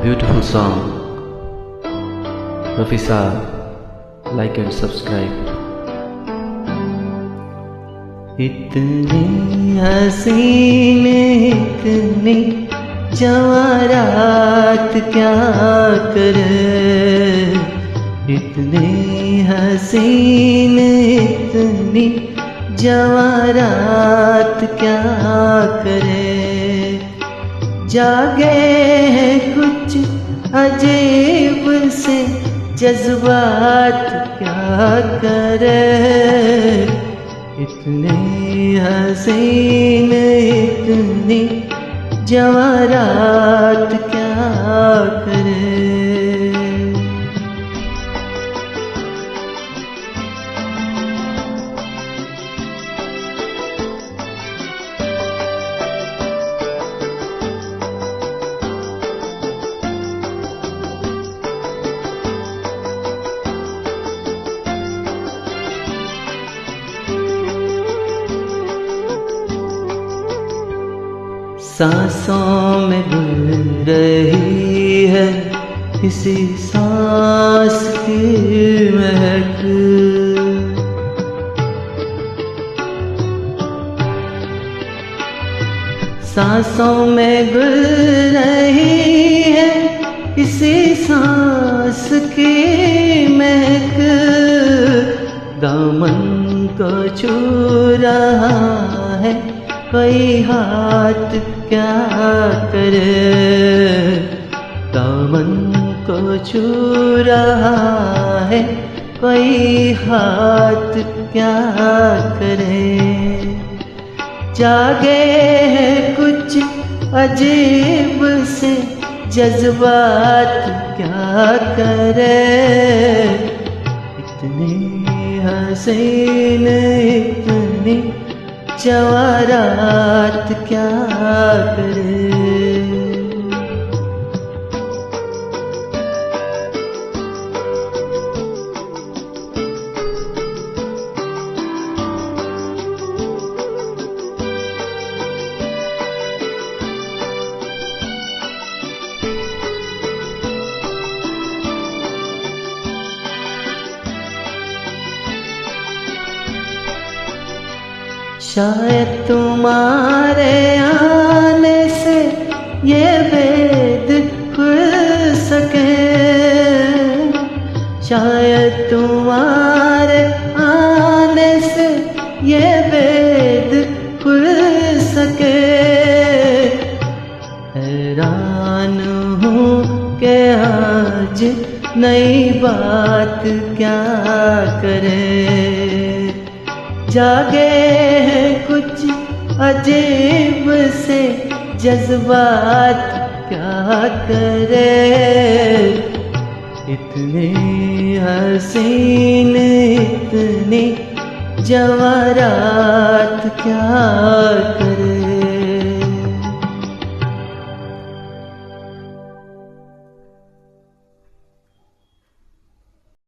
beautiful song. Rafi Saab, like and subscribe. इतनी हसीन इतनी जवारात क्या करे, इतनी हसीन इतनी जवारात क्या करे। जागे हैं कुछ अजीब से जज्बात क्या करे, इतनी हसीन इतनी जवारात क्या करे। सांसों में घुल रही है इसी सांस की महक, सांसों में घुल रही है इसी सांस की महक। दामन को छू रहा है कोई हाथ क्या करे, दामन को छू रहा है कोई हाथ क्या करे। जागे हैं कुछ अजीब से जज्बात क्या करे, इतनी हसीन इतनी जवारात क्या करे। शायद तुम्हारे आने से ये भेद खुल सके, शायद तुम्हारे आने से ये भेद खुल सके। हैरान हूँ कि आज नई बात क्या करे। जागे हैं कुछ अजीब से जज्बात क्या करे, इतनी हसीन इतनी जवारात क्या करे।